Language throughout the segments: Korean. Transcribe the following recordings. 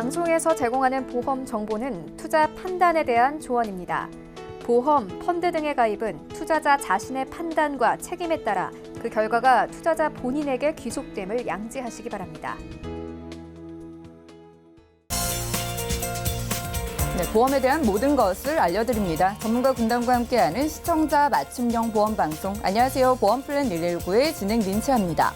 방송에서 제공하는 보험 정보는 투자 판단에 대한 조언입니다. 보험, 펀드 등의 가입은 투자자 자신의 판단과 책임에 따라 그 결과가 투자자 본인에게 귀속됨을 양지하시기 바랍니다. 네, 보험에 대한 모든 것을 알려드립니다. 전문가 군단과 함께하는 시청자 맞춤형 보험 방송. 안녕하세요. 보험플랜 119의 진행 민채합니다.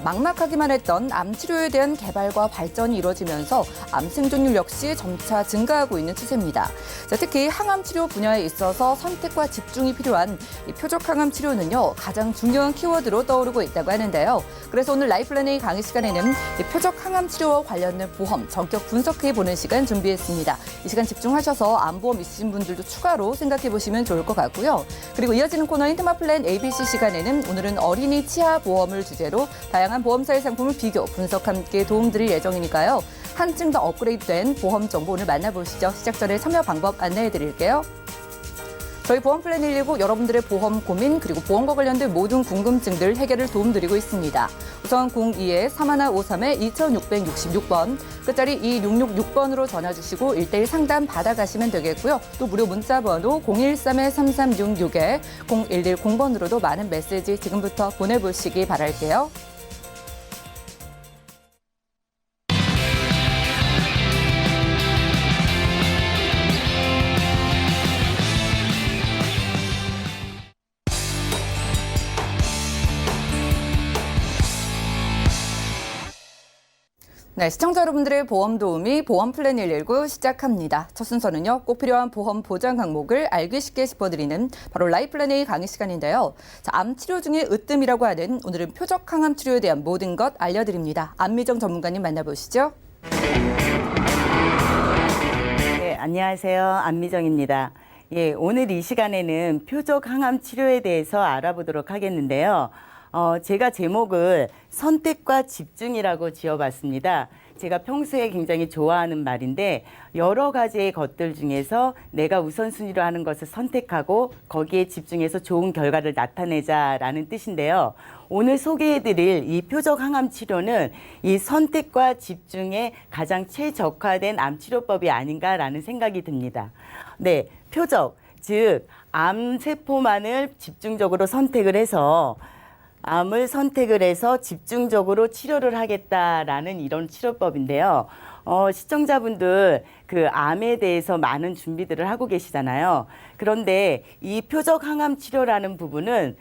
막막하기만 했던 암 치료에 대한 개발과 발전이 이루어지면서 암 생존율 역시 점차 증가하고 있는 추세입니다. 특히 항암 치료 분야에 있어서 선택과 집중이 필요한 이 표적 항암 치료는요, 가장 중요한 키워드로 떠오르고 있다고 하는데요. 그래서 오늘 라이플랜 A 강의 시간에는 이 표적 항암 치료와 관련된 보험 전격 분석해 보는 시간 준비했습니다. 이 시간 집중하셔서 암보험 있으신 분들도 추가로 생각해 보시면 좋을 것 같고요. 그리고 이어지는 코너인 테마플랜 ABC 시간에는 오늘은 어린이 치아 보험을 주제로 다양한 보험사의 상품을 비교, 분석 함께 도움드릴 예정이니까요. 한층 더 업그레이드된 보험 정보 오늘 만나보시죠. 시작 전에 참여 방법 안내해드릴게요. 저희 보험플랜 119 여러분들의 보험 고민 그리고 보험과 관련된 모든 궁금증들 해결을 도움드리고 있습니다. 우선 02-3153-2666번, 끝자리 2666번으로 전화 주시고 1:1 상담 받아가시면 되겠고요. 또 무료 문자 번호 013-3366에 0110번으로도 많은 메시지 지금부터 보내보시기 바랄게요. 네, 시청자 여러분들의 보험 도우미 보험플랜 119 시작합니다. 첫 순서는요, 꼭 필요한 보험 보장 항목을 알기 쉽게 짚어드리는 바로 라이플랜 A 강의 시간인데요. 암 치료 중에 으뜸이라고 하는 오늘은 표적 항암 치료에 대한 모든 것 알려드립니다. 안미정 전문가님 만나보시죠. 네, 안녕하세요. 안미정입니다. 예, 오늘 이 시간에는 표적 항암 치료에 대해서 알아보도록 하겠는데요. 제가 제목을 선택과 집중이라고 지어봤습니다. 제가 평소에 굉장히 좋아하는 말인데 여러 가지의 것들 중에서 내가 우선순위로 하는 것을 선택하고 거기에 집중해서 좋은 결과를 나타내자라는 뜻인데요. 오늘 소개해드릴 이 표적 항암 치료는 이 선택과 집중에 가장 최적화된 암 치료법이 아닌가라는 생각이 듭니다. 네, 표적, 즉 암세포만을 집중적으로 선택을 해서 암을 선택을 해서 집중적으로 치료를 하겠다라는 이런 치료법인데요. 시청자분들 그 암에 대해서 많은 준비들을 하고 계시잖아요. 그런데 이 표적 항암 치료라는 부분은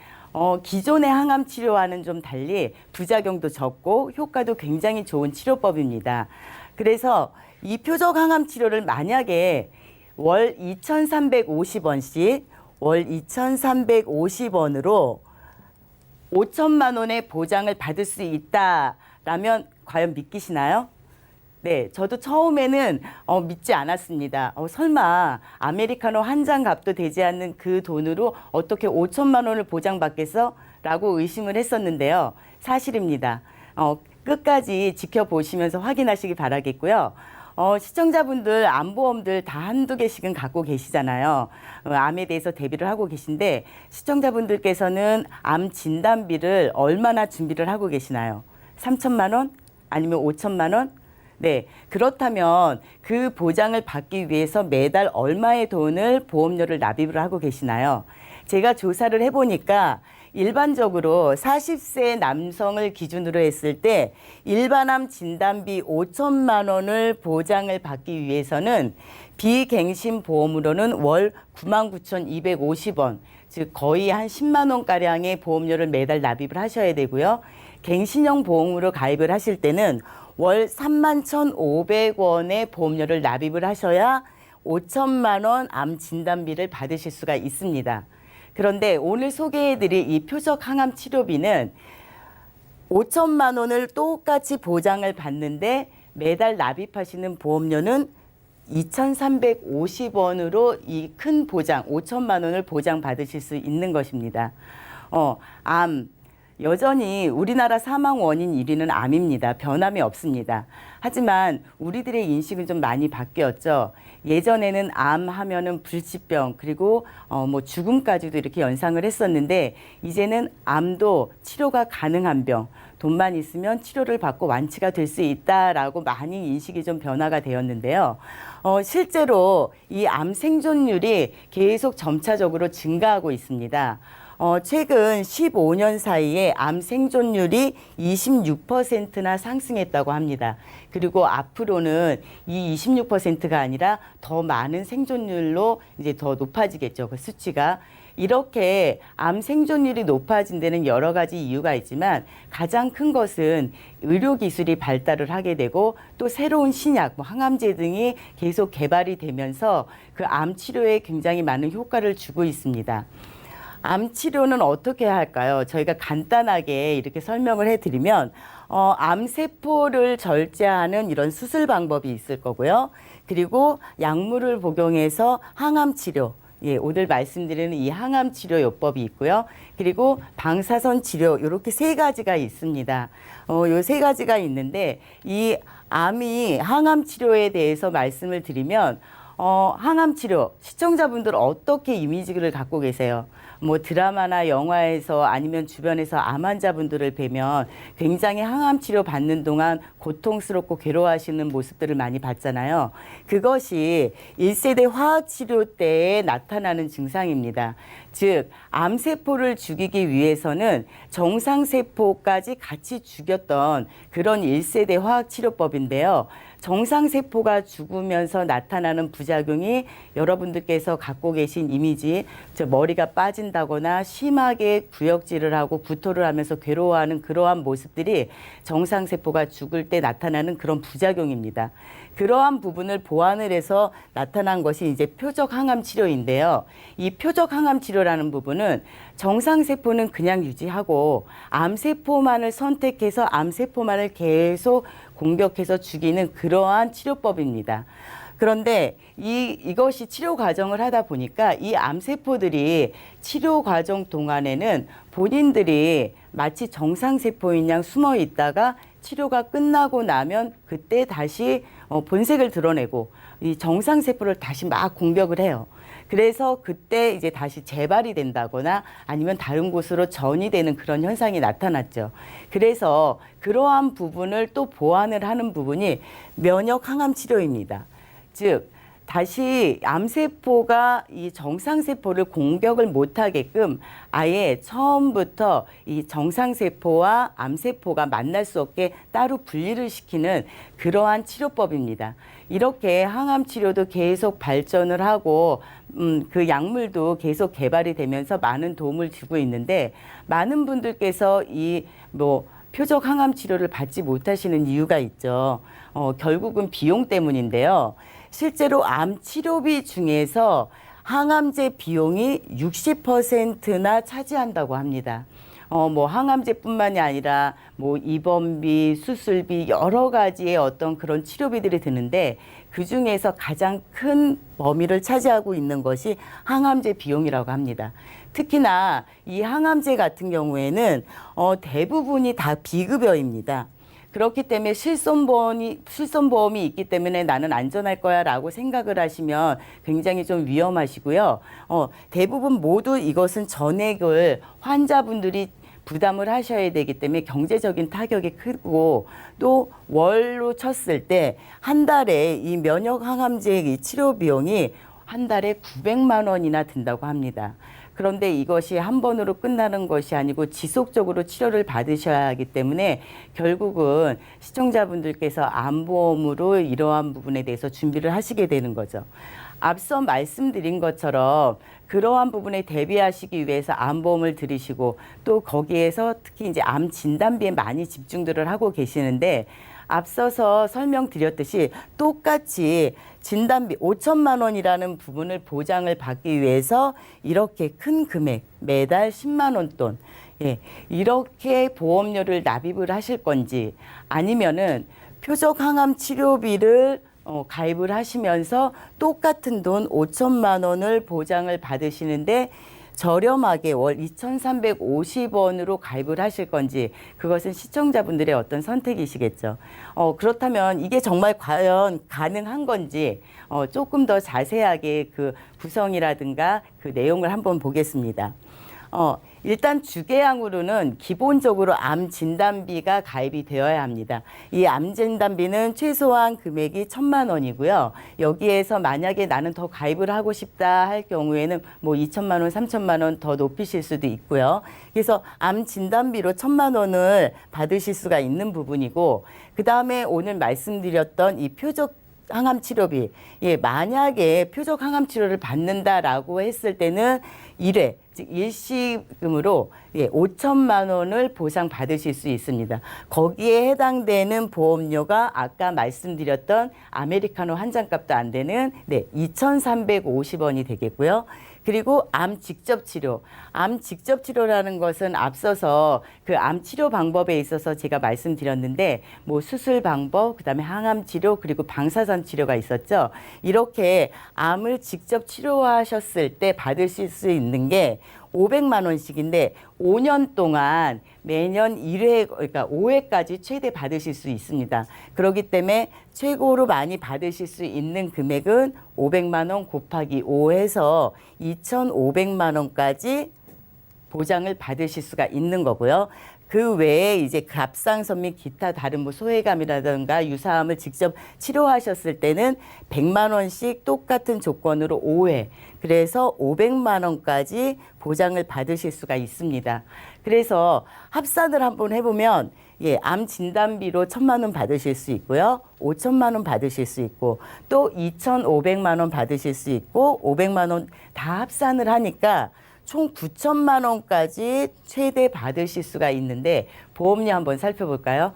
기존의 항암 치료와는 좀 달리 부작용도 적고 효과도 굉장히 좋은 치료법입니다. 그래서 이 표적 항암 치료를 만약에 월 2,350원씩 월 2,350원으로 5천만 원의 보장을 받을 수 있다라면 과연 믿기시나요? 네, 저도 처음에는 믿지 않았습니다. 설마 아메리카노 한 잔 값도 되지 않는 그 돈으로 어떻게 5천만 원을 보장받겠어? 라고 의심을 했었는데요. 사실입니다. 끝까지 지켜보시면서 확인하시기 바라겠고요. 시청자분들 암보험들 다 한두 개씩은 갖고 계시잖아요. 암에 대해서 대비를 하고 계신데 시청자분들께서는 암 진단비를 얼마나 준비를 하고 계시나요? 3천만 원? 아니면 5천만 원? 네, 그렇다면 그 보장을 받기 위해서 매달 얼마의 돈을 보험료를 납입을 하고 계시나요? 제가 조사를 해보니까 일반적으로 40세 남성을 기준으로 했을 때 일반암 진단비 5천만 원을 보장을 받기 위해서는 비갱신 보험으로는 월 99,250원, 즉 거의 한 10만 원가량의 보험료를 매달 납입을 하셔야 되고요. 갱신형 보험으로 가입을 하실 때는 월 31,500원의 보험료를 납입을 하셔야 5천만 원 암 진단비를 받으실 수가 있습니다. 그런데 오늘 소개해드릴 이 표적 항암 치료비는 5천만 원을 똑같이 보장을 받는데 매달 납입하시는 보험료는 2,350원으로 이 큰 보장, 5천만 원을 보장받으실 수 있는 것입니다. 암, 여전히 우리나라 사망 원인 1위는 암입니다. 변함이 없습니다. 하지만 우리들의 인식은 좀 많이 바뀌었죠. 예전에는 암 하면은 불치병 그리고 뭐 죽음까지도 이렇게 연상을 했었는데 이제는 암도 치료가 가능한 병, 돈만 있으면 치료를 받고 완치가 될 수 있다라고 많이 인식이 좀 변화가 되었는데요. 실제로 이 암 생존율이 계속 점차적으로 증가하고 있습니다. 최근 15년 사이에 암 생존율이 26%나 상승했다고 합니다. 그리고 앞으로는 이 26%가 아니라 더 많은 생존율로 이제 더 높아지겠죠. 그 수치가. 이렇게 암 생존율이 높아진 데는 여러 가지 이유가 있지만 가장 큰 것은 의료기술이 발달을 하게 되고 또 새로운 신약, 항암제 등이 계속 개발이 되면서 그 암 치료에 굉장히 많은 효과를 주고 있습니다. 암 치료는 어떻게 할까요? 저희가 간단하게 이렇게 설명을 해드리면 암세포를 절제하는 이런 수술 방법이 있을 거고요. 그리고 약물을 복용해서 항암 치료, 오늘 말씀드리는 이 항암 치료 요법이 있고요. 그리고 방사선 치료 이렇게 세 가지가 있습니다. 요 세 가지가 있는데 이 암이 항암 치료에 대해서 말씀을 드리면 항암 치료 시청자분들 어떻게 이미지를 갖고 계세요? 뭐 드라마나 영화에서 아니면 주변에서 암 환자분들을 뵈면 굉장히 항암 치료 받는 동안 고통스럽고 괴로워하시는 모습들을 많이 봤잖아요. 그것이 1세대 화학 치료 때에 나타나는 증상입니다. 즉 암세포를 죽이기 위해서는 정상세포까지 같이 죽였던 그런 1세대 화학 치료법인데요. 정상세포가 죽으면서 나타나는 부작용이 여러분들께서 갖고 계신 이미지, 머리가 빠진다거나 심하게 구역질을 하고 구토를 하면서 괴로워하는 그러한 모습들이 정상세포가 죽을 때 나타나는 그런 부작용입니다. 그러한 부분을 보완을 해서 나타난 것이 이제 표적 항암 치료인데요. 이 표적 항암 치료라는 부분은 정상세포는 그냥 유지하고 암세포만을 선택해서 암세포만을 계속 공격해서 죽이는 그러한 치료법입니다. 그런데 이것이 치료 과정을 하다 보니까 이 암세포들이 치료 과정 동안에는 본인들이 마치 정상세포인 양 숨어 있다가 치료가 끝나고 나면 그때 다시 본색을 드러내고 이 정상세포를 다시 막 공격을 해요. 그래서 그때 이제 다시 재발이 된다거나 아니면 다른 곳으로 전이 되는 그런 현상이 나타났죠. 그래서 그러한 부분을 또 보완을 하는 부분이 면역 항암 치료입니다. 즉 다시 암세포가 이 정상세포를 공격을 못하게끔 아예 처음부터 이 정상세포와 암세포가 만날 수 없게 따로 분리를 시키는 그러한 치료법입니다. 이렇게 항암 치료도 계속 발전을 하고 그 약물도 계속 개발이 되면서 많은 도움을 주고 있는데 많은 분들께서 이 표적 항암 치료를 받지 못하시는 이유가 있죠. 결국은 비용 때문인데요. 실제로 암 치료비 중에서 항암제 비용이 60%나 차지한다고 합니다. 항암제뿐만이 아니라 입원비, 수술비 여러 가지의 어떤 그런 치료비들이 드는데 그 중에서 가장 큰 범위를 차지하고 있는 것이 항암제 비용이라고 합니다. 특히나 이 항암제 같은 경우에는 대부분이 다 비급여입니다. 그렇기 때문에 실손보험이 있기 때문에 나는 안전할 거야 라고 생각을 하시면 굉장히 좀 위험하시고요. 대부분 모두 이것은 전액을 환자분들이 부담을 하셔야 되기 때문에 경제적인 타격이 크고 또 월로 쳤을 때 한 달에 이 면역 항암제 치료 비용이 한 달에 900만 원이나 든다고 합니다. 그런데 이것이 한 번으로 끝나는 것이 아니고 지속적으로 치료를 받으셔야 하기 때문에 결국은 시청자분들께서 암보험으로 이러한 부분에 대해서 준비를 하시게 되는 거죠. 앞서 말씀드린 것처럼 그러한 부분에 대비하시기 위해서 암보험을 들이시고 또 거기에서 특히 이제 암 진단비에 많이 집중들을 하고 계시는데 앞서서 설명드렸듯이 똑같이 진단비 5천만 원이라는 부분을 보장을 받기 위해서 이렇게 큰 금액 매달 10만 원 돈 이렇게 보험료를 납입을 하실 건지 아니면은 표적 항암 치료비를 가입을 하시면서 똑같은 돈 5천만 원을 보장을 받으시는데 저렴하게 월 2,350원으로 가입을 하실 건지 그것은 시청자분들의 어떤 선택이시겠죠. 그렇다면 이게 정말 과연 가능한 건지 조금 더 자세하게 그 구성이라든가 그 내용을 한번 보겠습니다. 일단 주계약으로는 기본적으로 암 진단비가 가입이 되어야 합니다. 이 암 진단비는 최소한 금액이 1,000만 원이고요. 여기에서 만약에 나는 더 가입을 하고 싶다 할 경우에는 뭐 2,000만 원, 3,000만 원 더 높이실 수도 있고요. 그래서 암 진단비로 1,000만 원을 받으실 수가 있는 부분이고, 그다음에 오늘 말씀드렸던 이 표적 항암 치료비, 예, 만약에 표적 항암 치료를 받는다라고 했을 때는 1회, 즉 일시금으로 5천만 원을 보상 받으실 수 있습니다. 거기에 해당되는 보험료가 아까 말씀드렸던 아메리카노 한 잔값도 안 되는 2,350원이 되겠고요. 그리고 암 직접 치료. 암 직접 치료라는 것은 앞서서 그 암 치료 방법에 있어서 제가 말씀드렸는데 뭐 수술 방법, 그다음에 항암 치료, 그리고 방사선 치료가 있었죠. 이렇게 암을 직접 치료하셨을 때 받으실 수 있는 게 500만 원씩인데 5년 동안 매년 1회, 그러니까 5회까지 최대 받으실 수 있습니다. 그렇기 때문에 최고로 많이 받으실 수 있는 금액은 500만 원 곱하기 5 해서 2,500만 원까지 보장을 받으실 수가 있는 거고요. 그 외에 이제 갑상선 및 기타 다른 뭐 소외감이라든가 유사암을 직접 치료하셨을 때는 100만 원씩 똑같은 조건으로 5회, 그래서 500만 원까지 보장을 받으실 수가 있습니다. 그래서 합산을 한번 해보면 암 진단비로 1,000만 원 받으실 수 있고요. 5천만 원 받으실 수 있고 또 2,500만 원 받으실 수 있고 500만 원 다 합산을 하니까 총 9천만 원까지 최대 받으실 수가 있는데 보험료 한번 살펴볼까요?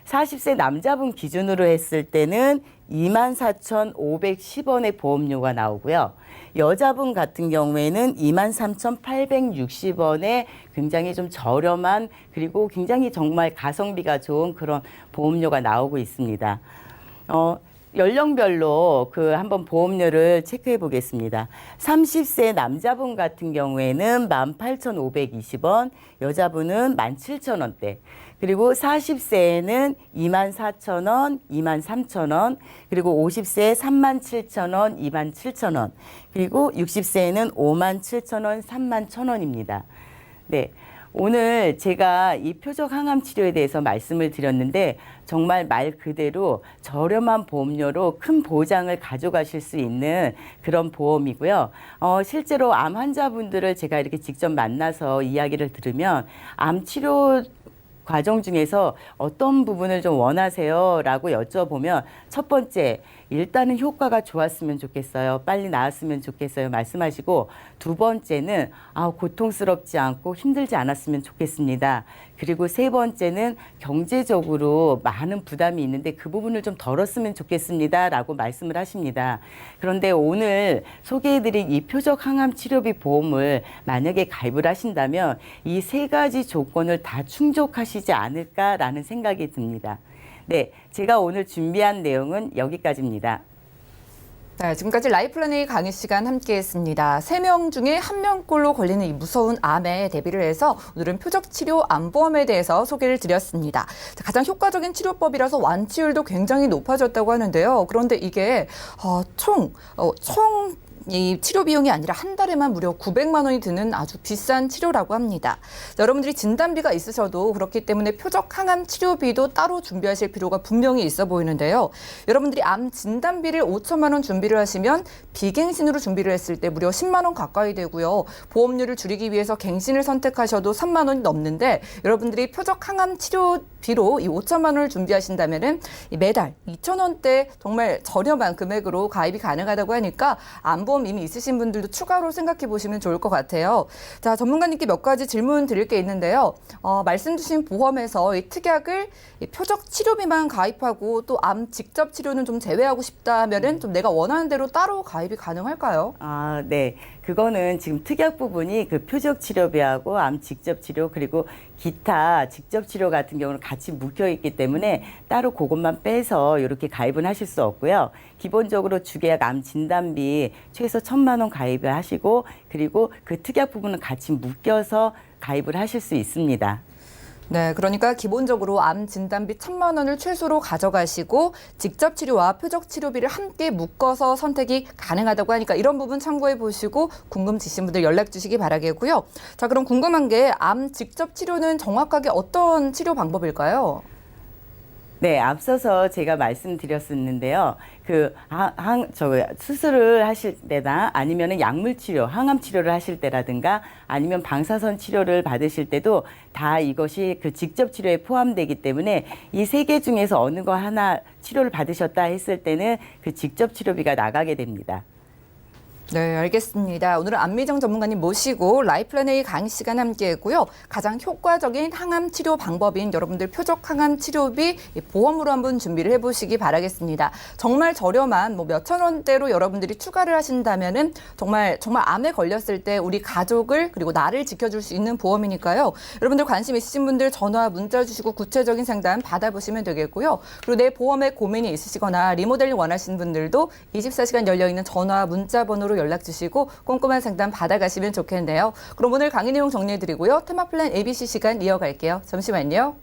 40세 남자분 기준으로 했을 때는 24,510원의 보험료가 나오고요. 여자분 같은 경우에는 23,860원에 굉장히 좀 저렴한, 그리고 굉장히 정말 가성비가 좋은 그런 보험료가 나오고 있습니다. 연령별로 한번 보험료를 체크해 보겠습니다. 30세 남자분 같은 경우에는 18,520원, 여자분은 17,000원대. 그리고 40세에는 24,000원, 23,000원, 그리고 50세에 37,000원, 27,000원, 그리고 60세에는 57,000원, 31,000원입니다. 네. 오늘 제가 이 표적 항암 치료에 대해서 말씀을 드렸는데 정말 말 그대로 저렴한 보험료로 큰 보장을 가져가실 수 있는 그런 보험이고요. 실제로 암 환자분들을 제가 이렇게 직접 만나서 이야기를 들으면 암 치료 과정 중에서 어떤 부분을 좀 원하세요? 라고 여쭤보면 첫 번째, 일단은 효과가 좋았으면 좋겠어요. 빨리 나았으면 좋겠어요. 말씀하시고 두 번째는 고통스럽지 않고 힘들지 않았으면 좋겠습니다. 그리고 세 번째는 경제적으로 많은 부담이 있는데 그 부분을 좀 덜었으면 좋겠습니다. 라고 말씀을 하십니다. 그런데 오늘 소개해드린 이 표적 항암 치료비 보험을 만약에 가입을 하신다면 이 세 가지 조건을 다 충족하시지 않을까라는 생각이 듭니다. 네, 제가 오늘 준비한 내용은 여기까지입니다. 네, 지금까지 라이플러닝 강의 시간 함께했습니다. 3명 중에 1명꼴로 걸리는 이 무서운 암에 대비를 해서 오늘은 표적치료 암보험에 대해서 소개를 드렸습니다. 가장 효과적인 치료법이라서 완치율도 굉장히 높아졌다고 하는데요. 그런데 이게 총 이 치료 비용이 아니라 한 달에만 무려 900만 원이 드는 아주 비싼 치료라고 합니다. 여러분들이 진단비가 있으셔도 그렇기 때문에 표적 항암 치료비도 따로 준비하실 필요가 분명히 있어 보이는데요. 여러분들이 암 진단비를 5천만 원 준비를 하시면 비갱신으로 준비를 했을 때 무려 10만 원 가까이 되고요. 보험료를 줄이기 위해서 갱신을 선택하셔도 3만 원이 넘는데 여러분들이 표적 항암 치료비로 이 5천만 원을 준비하신다면은 매달 2천 원대 정말 저렴한 금액으로 가입이 가능하다고 하니까 암보험 이미 있으신 분들도 추가로 생각해 보시면 좋을 것 같아요. 자, 전문가님께 몇 가지 질문 드릴 게 있는데요. 말씀 주신 보험에서 이 특약을 이 표적 치료비만 가입하고 또 암 직접 치료는 좀 제외하고 싶다 하면은 좀 내가 원하는 대로 따로 가입이 가능할까요? 네. 그거는 지금 특약 부분이 그 표적 치료비하고 암 직접 치료 그리고 기타 직접 치료 같은 경우는 같이 묶여 있기 때문에 따로 그것만 빼서 이렇게 가입은 하실 수 없고요. 기본적으로 주계약 암 진단비 최소 1,000만 원 가입을 하시고 그리고 그 특약 부분은 같이 묶여서 가입을 하실 수 있습니다. 네, 그러니까 기본적으로 암 진단비 1,000만 원을 최소로 가져가시고 직접 치료와 표적 치료비를 함께 묶어서 선택이 가능하다고 하니까 이런 부분 참고해 보시고 궁금지신 분들 연락 주시기 바라겠고요. 자, 그럼 궁금한 게 암 직접 치료는 정확하게 어떤 치료 방법일까요? 네, 앞서서 제가 말씀드렸었는데요. 수술을 하실 때나 아니면은 약물 치료, 항암 치료를 하실 때라든가 아니면 방사선 치료를 받으실 때도 다 이것이 그 직접 치료에 포함되기 때문에 이 세 개 중에서 어느 거 하나 치료를 받으셨다 했을 때는 그 직접 치료비가 나가게 됩니다. 네, 알겠습니다. 오늘은 안미정 전문가님 모시고 라이플랜 A 강의 시간 함께했고요. 가장 효과적인 항암 치료 방법인 여러분들 표적 항암 치료비 보험으로 한번 준비를 해보시기 바라겠습니다. 정말 저렴한 몇천 원대로 여러분들이 추가를 하신다면은 정말 암에 걸렸을 때 우리 가족을 그리고 나를 지켜줄 수 있는 보험이니까요. 여러분들 관심 있으신 분들 전화 문자 주시고 구체적인 상담 받아보시면 되겠고요. 그리고 내 보험에 고민이 있으시거나 리모델링 원하시는 분들도 24시간 열려있는 전화 문자 번호로 연락 주시고 꼼꼼한 상담 받아가시면 좋겠는데요. 그럼 오늘 강의 내용 정리해드리고요. 테마플랜 ABC 시간 이어갈게요. 잠시만요.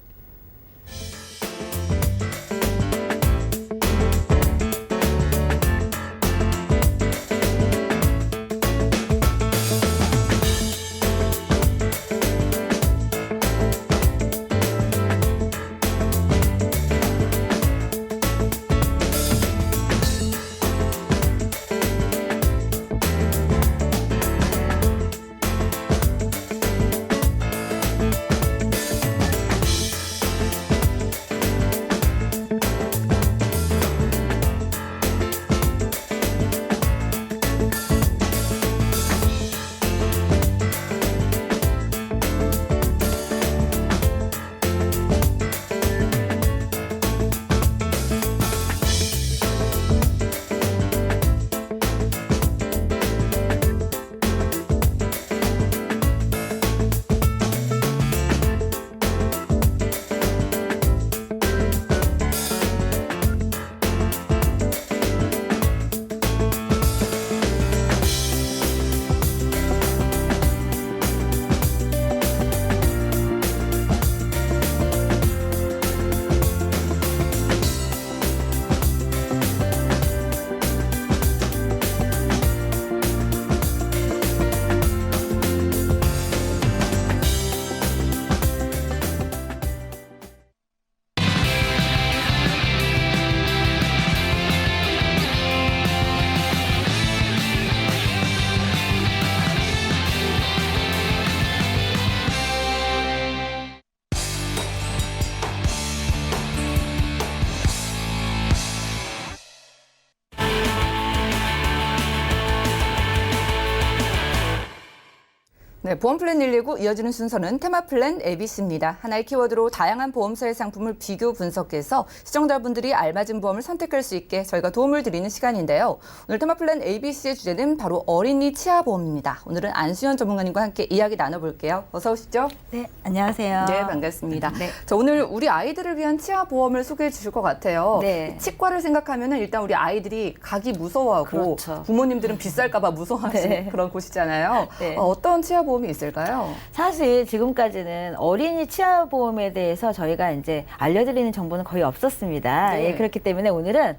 네, 보험플랜 119 이어지는 순서는 테마플랜 ABC입니다. 하나의 키워드로 다양한 보험사의 상품을 비교 분석해서 시청자분들이 알맞은 보험을 선택할 수 있게 저희가 도움을 드리는 시간인데요. 오늘 테마플랜 ABC의 주제는 바로 어린이 치아보험입니다. 오늘은 안수연 전문가님과 함께 이야기 나눠볼게요. 어서 오시죠. 네, 안녕하세요. 네, 반갑습니다. 네. 자, 오늘 우리 아이들을 위한 치아보험을 소개해 주실 것 같아요. 네. 치과를 생각하면은 일단 우리 아이들이 가기 무서워하고 그렇죠. 부모님들은 비쌀까 봐 무서워하시는 네. 그런 곳이잖아요. 네. 어떤 치아보험이 있을까요? 사실 지금까지는 어린이 치아보험에 대해서 저희가 이제 알려드리는 정보는 거의 없었습니다. 네. 예, 그렇기 때문에 오늘은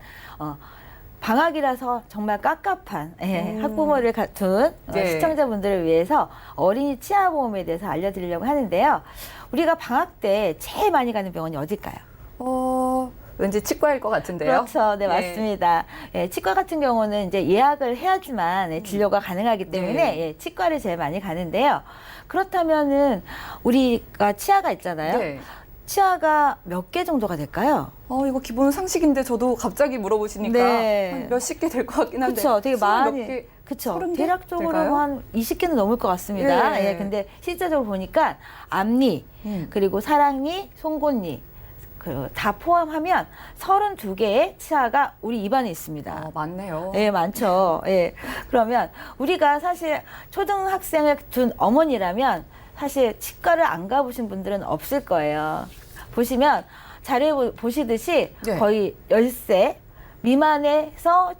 방학이라서 정말 깝깝한 학부모를 갖춘 네. 시청자분들을 위해서 어린이 치아보험에 대해서 알려드리려고 하는데요. 우리가 방학 때 제일 많이 가는 병원이 어딜까요? 왠지 치과일 것 같은데요. 그렇죠. 네, 맞습니다. 예, 치과 같은 경우는 이제 예약을 해야지만 진료가 가능하기 때문에 네. 예, 치과를 제일 많이 가는데요. 그렇다면은 우리가 치아가 있잖아요. 네. 치아가 몇 개 정도가 될까요? 이거 기본 상식인데 저도 갑자기 물어보시니까 네. 한 몇십 개 될 것 같긴 한데. 그렇죠. 되게 많이. 몇 개, 그렇죠. 30개 대략적으로 될까요? 한 20개는 넘을 것 같습니다. 예. 예, 근데 실제적으로 보니까 앞니, 그리고 사랑니, 송곳니 다 포함하면 32개의 치아가 우리 입안에 있습니다. 많네요. 예, 많죠. 예. 그러면 우리가 사실 초등학생을 둔 어머니라면 사실 치과를 안 가보신 분들은 없을 거예요. 보시면 자료에 보시듯이 네. 거의 10세 미만에서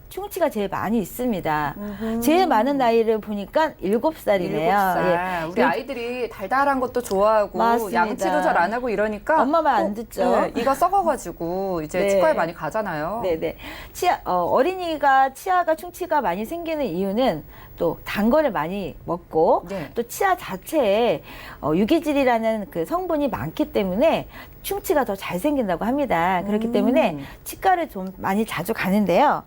충치가 제일 많이 있습니다. 제일 많은 나이를 보니까 7살이네요. 7살. 우리 아이들이 달달한 것도 좋아하고 맞습니다. 양치도 잘 안 하고 이러니까 엄마 말 안 듣죠. 이가 썩어가지고 이제 네. 치과에 많이 가잖아요. 네네. 어린이가 치아가 충치가 많이 생기는 이유는 또 단 거를 많이 먹고 네. 또 치아 자체에 유기질이라는 그 성분이 많기 때문에 충치가 더 잘 생긴다고 합니다. 그렇기 때문에 치과를 좀 많이 자주 가는데요.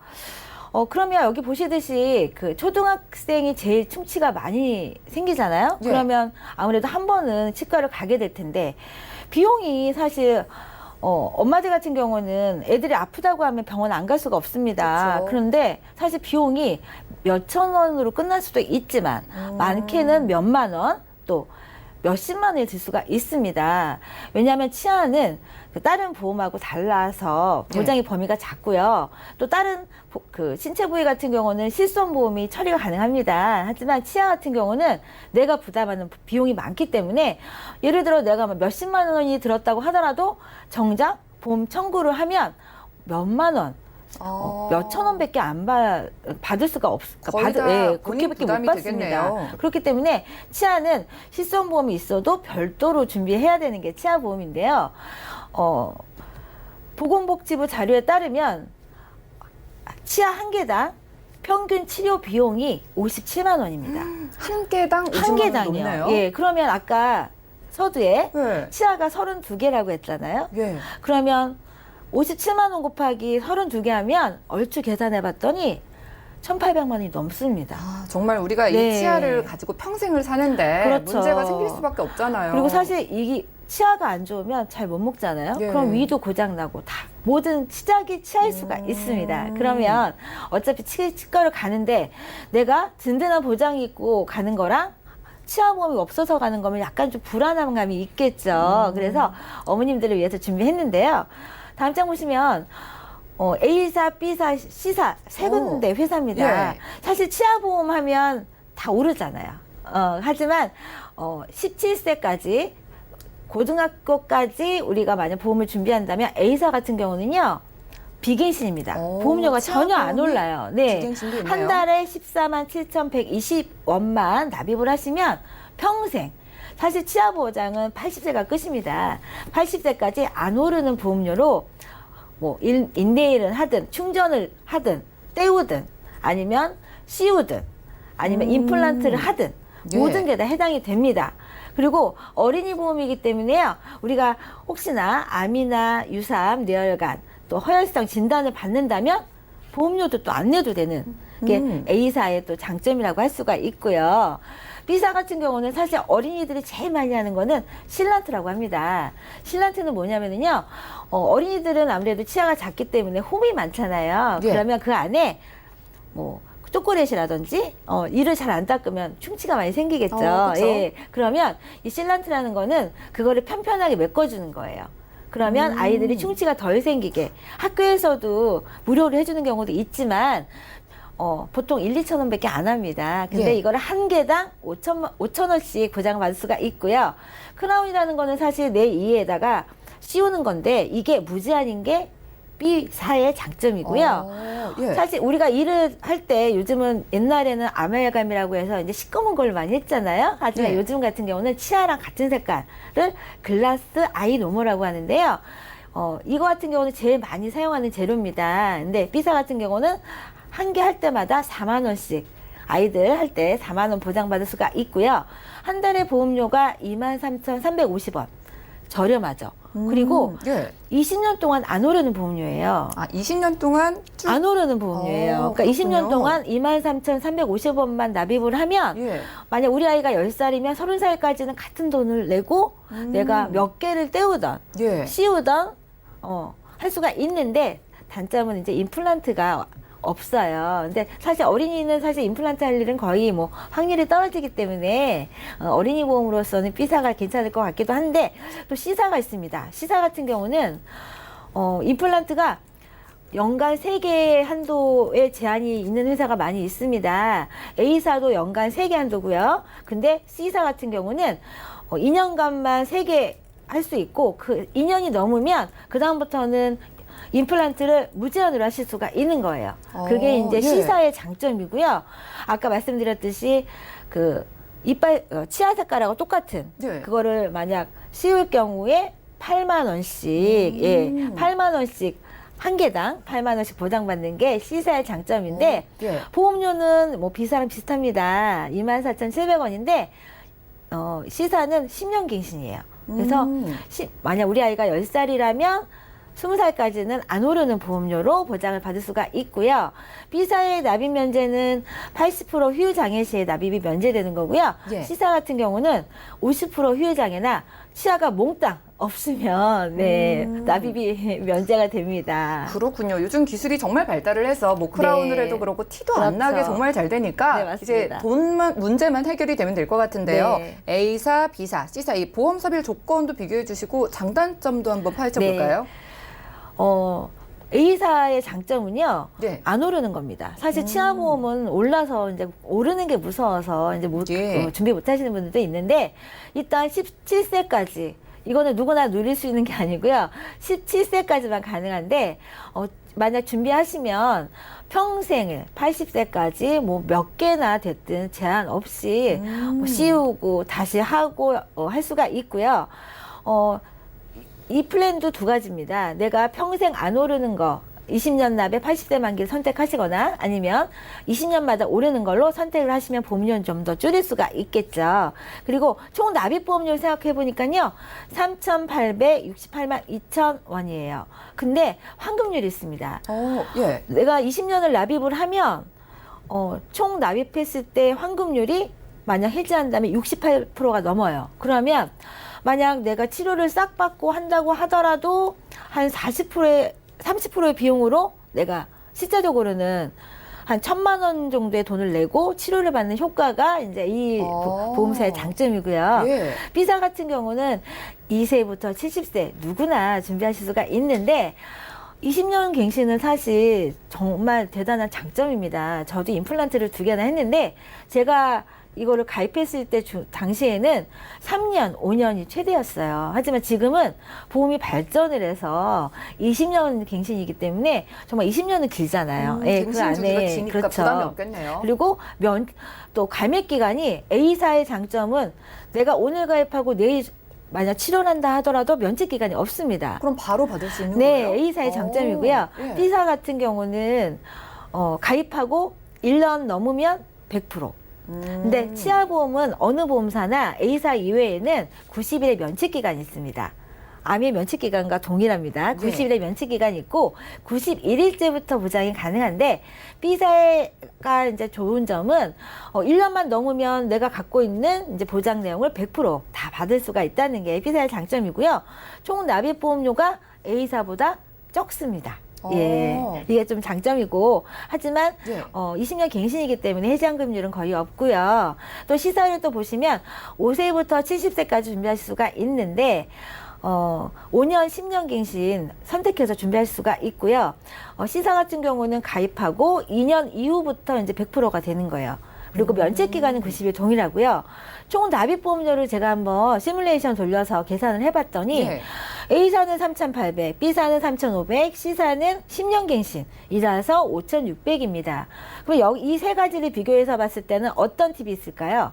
그러면 여기 보시듯이 그 초등학생이 제일 충치가 많이 생기잖아요. 예. 그러면 아무래도 한 번은 치과를 가게 될 텐데 비용이 사실 엄마들 같은 경우는 애들이 아프다고 하면 병원 안 갈 수가 없습니다. 그렇죠. 그런데 사실 비용이 몇천 원으로 끝날 수도 있지만 많게는 몇만 원, 또 몇십만 원이 들 수가 있습니다. 왜냐하면 치아는 그 다른 보험하고 달라서 보장의 범위가 작고요. 또 다른 그 신체 부위 같은 경우는 실손 보험이 처리가 가능합니다. 하지만 치아 같은 경우는 내가 부담하는 비용이 많기 때문에 예를 들어 내가 몇십만 원이 들었다고 하더라도 정작 보험 청구를 하면 몇만 원, 몇천 원밖에 안 받을 수가 거의 다 본인 그렇게밖에 부담이 못 받습니다. 되겠네요. 그렇기 때문에 치아는 실손 보험이 있어도 별도로 준비해야 되는 게 치아 보험인데요. 보건복지부 자료에 따르면 치아 한 개당 평균 치료 비용이 57만 원입니다. 한 개당 50만 한 원 개당이요. 넘네요. 예, 그러면 아까 서두에 네. 치아가 32개라고 했잖아요. 예. 그러면 57만 원 곱하기 32개 하면 얼추 계산해 봤더니 1,800만 원이 넘습니다. 아, 정말 우리가 이 네. 치아를 가지고 평생을 사는데 그렇죠. 문제가 생길 수밖에 없잖아요. 그리고 사실 이 치아가 안 좋으면 잘 못 먹잖아요. 예. 그럼 위도 고장 나고 다 모든 시작이 치아일 수가 있습니다. 그러면 어차피 치과를 가는데 내가 든든한 보장이 있고 가는 거랑 치아보험이 없어서 가는 거면 약간 좀 불안한 감이 있겠죠. 그래서 어머님들을 위해서 준비했는데요. 다음 장 보시면 A사, B사, C사 세 군데 회사입니다. 예. 사실 치아보험 하면 다 오르잖아요. 하지만 17세까지 고등학교까지 우리가 만약 보험을 준비한다면 A사 같은 경우는요. 비갱신입니다. 보험료가 전혀 안 치아보험이 올라요. 네. 비갱신도 있네요. 한 달에 14만 7,120원만 납입을 하시면 평생 사실 치아 보장은 80세가 끝입니다. 80세까지 안 오르는 보험료로 뭐 인네일은 하든 충전을 하든 떼우든 아니면 씌우든 아니면 임플란트를 하든 예. 모든 게 다 해당이 됩니다. 그리고 어린이 보험이기 때문에요. 우리가 혹시나 암이나 유사암, 뇌혈관 또 허혈성 진단을 받는다면 보험료도 또 안 내도 되는 게 A사의 또 장점이라고 할 수가 있고요. B사 같은 경우는 사실 어린이들이 제일 많이 하는 거는 실란트라고 합니다. 실란트는 뭐냐면요. 어린이들은 아무래도 치아가 작기 때문에 홈이 많잖아요. 예. 그러면 그 안에 뭐 초콜릿이라든지 이를 잘 안 닦으면 충치가 많이 생기겠죠. 그쵸. 예. 그러면 이 실란트라는 거는 그거를 편편하게 메꿔주는 거예요. 그러면 아이들이 충치가 덜 생기게 학교에서도 무료로 해주는 경우도 있지만 보통 1, 2천 원밖에 안 합니다. 근데 예. 이거를 한 개당 5천 원씩 보장받을 수가 있고요. 크라운이라는 거는 사실 내 이에다가 씌우는 건데 이게 무제한인 게 B사의 장점이고요. 예. 사실 우리가 일을 할 때 요즘은 옛날에는 아말감이라고 해서 이제 시꺼먼 걸 많이 했잖아요. 하지만 네. 요즘 같은 경우는 치아랑 같은 색깔을 글라스 아이노모라고 하는데요. 이거 같은 경우는 제일 많이 사용하는 재료입니다. 근데 B사 같은 경우는 한 개 할 때마다 4만 원씩 아이들 할 때 4만 원 보장받을 수가 있고요. 한 달에 보험료가 23,350원. 저렴하죠. 그리고 예. 20년 동안 안 오르는 보험료예요. 아, 20년 동안 쭉 안 오르는 보험료예요. 그러니까 20년 그렇군요. 동안 23,350원만 납입을 하면 예. 만약 우리 아이가 10살이면 30살까지는 같은 돈을 내고 내가 몇 개를 떼우던 예. 씌우던 할 수가 있는데 단점은 이제 임플란트가 없어요. 근데 사실 어린이는 사실 임플란트 할 일은 거의 뭐 확률이 떨어지기 때문에 어린이 보험으로서는 B사가 괜찮을 것 같기도 한데 또 C사가 있습니다. C사 같은 경우는 임플란트가 연간 3개 한도의 제한이 있는 회사가 많이 있습니다. A사도 연간 3개 한도고요. 근데 C사 같은 경우는 2년간만 3개 할 수 있고 그 2년이 넘으면 그다음부터는 임플란트를 무제한으로 하실 수가 있는 거예요. 그게 이제 예. 시사의 장점이고요. 아까 말씀드렸듯이 그 이빨 치아 색깔하고 똑같은 네. 그거를 만약 씌울 경우에 8만 원씩 예, 8만 원씩 한 개당 8만 원씩 보장받는 게 시사의 장점인데 예. 보험료는 뭐 비사랑 비슷합니다. 24,700원인데 시사는 10년 갱신이에요. 그래서 만약 우리 아이가 10살이라면 20살까지는 안 오르는 보험료로 보장을 받을 수가 있고요. B사의 납입 면제는 80% 후유장애 시에 납입이 면제되는 거고요. 예. C사 같은 경우는 50% 후유장애나 치아가 몽땅 없으면 네, 납입이 면제가 됩니다. 그렇군요. 요즘 기술이 정말 발달을 해서 뭐 크라운을 네. 해도 그렇고 티도 안 그렇죠. 나게 정말 잘 되니까 네, 맞습니다. 이제 돈만 문제만 해결이 되면 될 것 같은데요. 네. A사, B사, C사 이 보험 섭일 조건도 비교해 주시고 장단점도 한번 파헤쳐 볼까요? A사의 장점은요, 네. 안 오르는 겁니다. 사실 치아보험은 올라서 이제 오르는 게 무서워서 이제 예. 준비 못 하시는 분들도 있는데, 일단 17세까지, 이거는 누구나 누릴 수 있는 게 아니고요. 17세까지만 가능한데, 만약 준비하시면 평생을 80세까지 뭐 몇 개나 됐든 제한 없이 뭐 씌우고 다시 하고 할 수가 있고요. 이 플랜도 두 가지입니다. 내가 평생 안 오르는 거 20년 납에 80세 만기를 선택하시거나 아니면 20년마다 오르는 걸로 선택을 하시면 보험료는 좀 더 줄일 수가 있겠죠. 그리고 총 납입 보험료를 생각해 보니까요. 3,868만 2천 원이에요. 근데 환급률이 있습니다. 예. 내가 20년을 납입을 하면 총 납입했을 때 환급률이 만약 해지한다면 68%가 넘어요. 그러면 만약 내가 치료를 싹 받고 한다고 하더라도 한 40%의 30%의 비용으로 내가 실제적으로는 한 1,000만 원 정도의 돈을 내고 치료를 받는 효과가 이제 이 보험사의 장점이고요. 예. B사 같은 경우는 2세부터 70세 누구나 준비하실 수가 있는데 20년 갱신은 사실 정말 대단한 장점입니다. 저도 임플란트를 2개나 했는데 제가 이거를 가입했을 때 당시에는 3년, 5년이 최대였어요. 하지만 지금은 보험이 발전을 해서 20년 갱신이기 때문에 정말 20년은 길잖아요. 예, 그 갱신 주기가 안에 기니까 그렇죠. 부담이 없겠네요. 그리고 또 가입 기간이 A사의 장점은 내가 오늘 가입하고 내일 만약 치료를 한다 하더라도 면책 기간이 없습니다. 그럼 바로 받을 수 있는 네, 거예요? A사의 장점이고요. 예. B사 같은 경우는 가입하고 1년 넘으면 100%. 근데 치아보험은 어느 보험사나 A사 이외에는 90일의 면책기간이 있습니다. 암의 면책기간과 동일합니다. 90일의 면책기간이 있고 91일째부터 보장이 가능한데 B사가 이제 좋은 점은 1년만 넘으면 내가 갖고 있는 이제 보장 내용을 100% 다 받을 수가 있다는 게 B사의 장점이고요. 총 납입 보험료가 A사보다 적습니다. 예, 이게 좀 장점이고 하지만 예. 20년 갱신이기 때문에 해지환급률은 거의 없고요. 또 시사를 또 보시면 5세부터 70세까지 준비하실 수가 있는데 5년, 10년 갱신 선택해서 준비할 수가 있고요. 시사 같은 경우는 가입하고 2년 이후부터 이제 100%가 되는 거예요. 그리고 면책 기간은 90일 동일하고요. 총 납입 보험료를 제가 한번 시뮬레이션 돌려서 계산을 해봤더니 예. A사는 3,800, B사는 3,500, C사는 10년 갱신이라서 5,600입니다. 그럼 이 세 가지를 비교해서 봤을 때는 어떤 팁이 있을까요?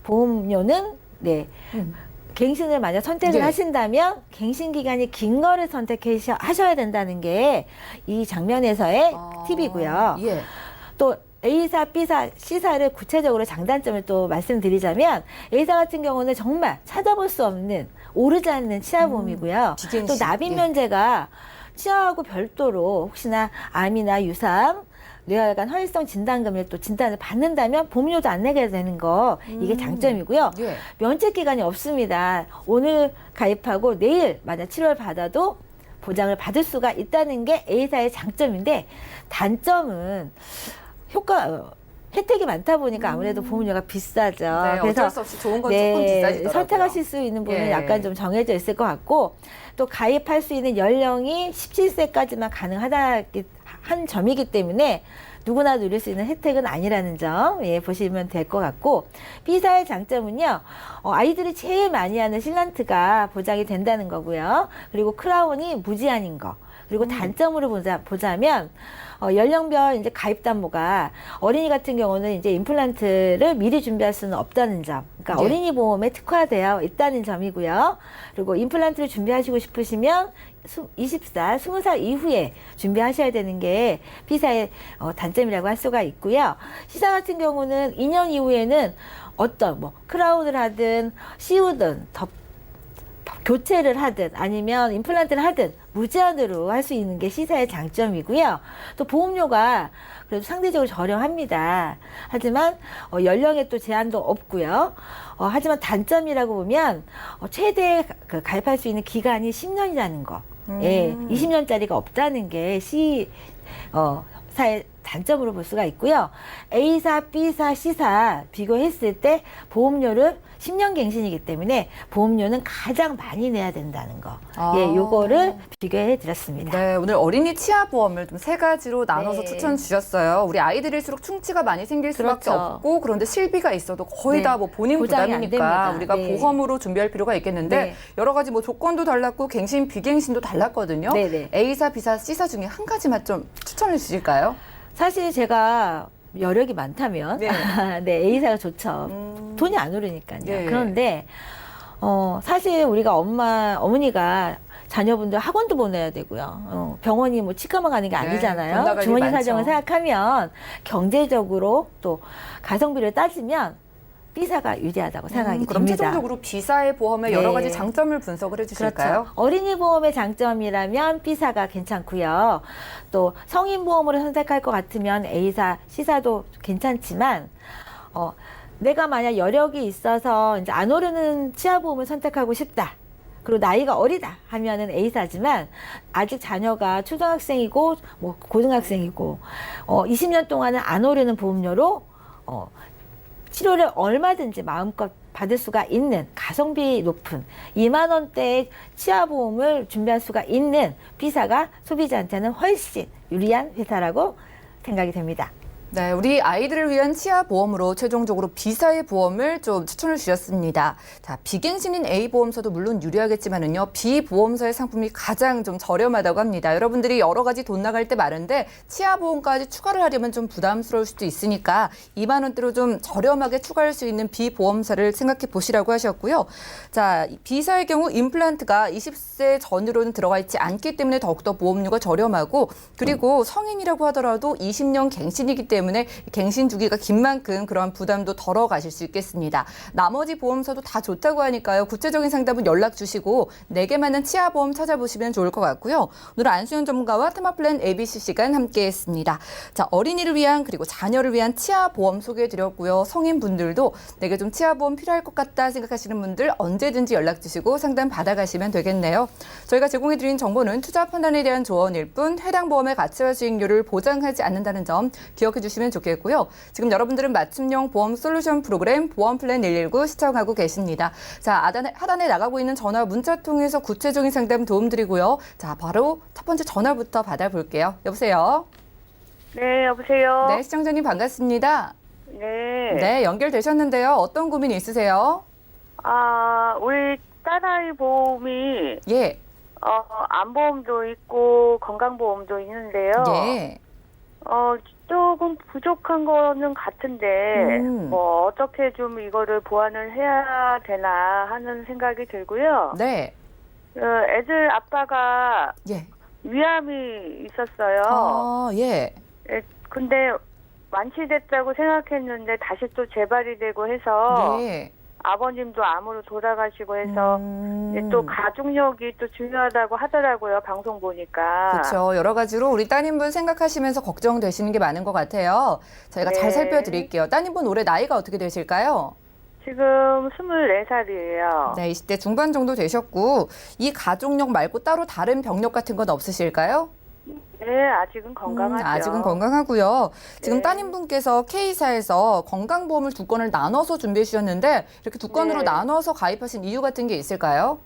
보험료는 네. 갱신을 만약 선택을 네. 하신다면 갱신 기간이 긴 거를 선택하셔야 된다는 게 이 장면에서의 팁이고요. 예. 또 A사, B사, C사를 구체적으로 장단점을 또 말씀드리자면 A사 같은 경우는 정말 찾아볼 수 없는 오르지 않는 치아보험이고요. 비갱신. 또 납입 면제가 치아하고 별도로 혹시나 암이나 유사암, 뇌혈관 허위성 진단금을 또 진단을 받는다면 보험료도 안 내게 되는 거 이게 장점이고요. 예. 면책 기간이 없습니다. 오늘 가입하고 내일 만약 치료를 받아도 보장을 받을 수가 있다는 게 A사의 장점인데 단점은 혜택이 많다 보니까 아무래도 보험료가 비싸죠. 네, 그래서 어쩔 수 없이 좋은 건 조금 비싸지더라고요. 선택하실 수 있는 분은 예. 약간 좀 정해져 있을 것 같고 또 가입할 수 있는 연령이 17세까지만 가능하다 한 점이기 때문에 누구나 누릴 수 있는 혜택은 아니라는 점 보시면 될 것 같고 B사의 장점은요. 아이들이 제일 많이 하는 실란트가 보장이 된다는 거고요. 그리고 크라운이 무제한인 거. 그리고 단점으로 보자면 연령별 이제 가입 담보가 어린이 같은 경우는 이제 임플란트를 미리 준비할 수는 없다는 점. 그러니까 예. 어린이 보험에 특화되어 있다는 점이고요. 그리고 임플란트를 준비하시고 싶으시면 20살, 20살 이후에 준비하셔야 되는 게 B사의 단점이라고 할 수가 있고요. C사 같은 경우는 2년 이후에는 어떤 뭐 크라운을 하든 씌우든 교체를 하든 아니면 임플란트를 하든 무제한으로 할 수 있는 게 C사의 장점이고요. 또 보험료가 그래도 상대적으로 저렴합니다. 하지만 연령에 또 제한도 없고요. 하지만 단점이라고 보면 최대 가입할 수 있는 기간이 10년이라는 거. 예, 20년짜리가 없다는 게 C사의 단점으로 볼 수가 있고요. A사, B사, C사 비교했을 때 보험료를 10년 갱신이기 때문에 보험료는 가장 많이 내야 된다는 거. 예, 요거를 비교해 드렸습니다. 네, 오늘 어린이 치아 보험을 좀 세 가지로 나눠서 네. 추천 주셨어요. 우리 아이들일수록 충치가 많이 생길 수밖에 그렇죠. 없고 그런데 실비가 있어도 거의 네. 다 뭐 본인 보장이 안 부담이니까 됩니다. 우리가 네. 보험으로 준비할 필요가 있겠는데 네. 여러 가지 뭐 조건도 달랐고 갱신, 비갱신도 달랐거든요. 네, 네. A사, B사, C사 중에 한 가지만 좀 추천해 주실까요? 사실 제가 여력이 많다면 네. 네, A사가 좋죠. 돈이 안 오르니까요. 네. 그런데 사실 우리가 어머니가 자녀분들 학원도 보내야 되고요. 병원이 뭐 치과만 가는 게 네, 돈 아니잖아요. 나갈 일이 주머니 많죠. 사정을 생각하면 경제적으로 또 가성비를 따지면 B사가 유리하다고 생각이 그럼 됩니다. 최종적으로 B사의 보험의 네. 여러 가지 장점을 분석을 해주실까요? 그렇죠. 어린이 보험의 장점이라면 B사가 괜찮고요. 또 성인 보험으로 선택할 것 같으면 A사, C사도 괜찮지만 내가 만약 여력이 있어서 이제 안 오르는 치아 보험을 선택하고 싶다. 그리고 나이가 어리다 하면은 A사지만 아직 자녀가 초등학생이고 뭐 고등학생이고 20년 동안은 안 오르는 보험료로 치료를 얼마든지 마음껏 받을 수가 있는 가성비 높은 2만 원대의 치아보험을 준비할 수가 있는 B사가 소비자한테는 훨씬 유리한 회사라고 생각이 됩니다. 네, 우리 아이들을 위한 치아 보험으로 최종적으로 B사의 보험을 좀 추천을 주셨습니다. 자, 비갱신인 A 보험사도 물론 유리하겠지만은요, B 보험사의 상품이 가장 좀 저렴하다고 합니다. 여러분들이 여러 가지 돈 나갈 때 많은데 치아 보험까지 추가를 하려면 좀 부담스러울 수도 있으니까 2만 원대로 좀 저렴하게 추가할 수 있는 B 보험사를 생각해 보시라고 하셨고요. 자, B사의 경우 임플란트가 20세 전후로는 들어가 있지 않기 때문에 더욱더 보험료가 저렴하고 그리고 성인이라고 하더라도 20년 갱신이기 때문에 갱신 주기가 긴 만큼 그런 부담도 덜어 가실 수 있겠습니다. 나머지 보험사도 다 좋다고 하니까요. 구체적인 상담은 연락 주시고 내게 맞는 치아 보험 찾아보시면 좋을 것 같고요. 오늘 안수현 전문가와 테마플랜 ABC 시간 함께했습니다. 자, 어린이를 위한 그리고 자녀를 위한 치아 보험 소개해드렸고요. 성인분들도 내게 좀 치아 보험 필요할 것 같다 생각하시는 분들 언제든지 연락 주시고 상담 받아가시면 되겠네요. 저희가 제공해드린 정보는 투자 판단에 대한 조언일 뿐 해당 보험의 가치와 수익률을 보장하지 않는다는 점 기억해 주시면 좋겠고요. 지금 여러분들은 맞춤형 보험 솔루션 프로그램 보험플랜 119 시청하고 계십니다. 자, 하단에 나가고 있는 전화 문자 통해서 구체적인 상담 도움드리고요. 자, 바로 첫 번째 전화부터 받아볼게요. 여보세요? 네, 여보세요? 네, 시청자님 반갑습니다. 네. 네, 연결되셨는데요. 어떤 고민 있으세요? 우리 딸아이 보험이, 예, 암보험도 있고, 건강보험도 있는데요. 예. 조금 부족한 거는 같은데, 뭐, 어떻게 좀 이거를 보완을 해야 되나 하는 생각이 들고요. 네, 애들 아빠가 예. 위암이 있었어요. 예. 근데 완치됐다고 생각했는데 다시 또 재발이 되고 해서, 예. 아버님도 암으로 돌아가시고 해서 이제 또 가족력이 또 중요하다고 하더라고요. 방송 보니까. 그렇죠. 여러 가지로 우리 따님분 생각하시면서 걱정되시는 게 많은 것 같아요. 저희가 잘 네. 살펴드릴게요. 따님분 올해 나이가 어떻게 되실까요? 지금 24살이에요. 네, 20대 중반 정도 되셨고 이 가족력 말고 따로 다른 병력 같은 건 없으실까요? 네, 아직은 건강하죠. 아직은 건강하고요. 지금 네. 따님분께서 K사에서 건강보험을 두 건을 나눠서 준비해 주셨는데 이렇게 두 건으로 네. 나눠서 가입하신 이유 같은 게 있을까요?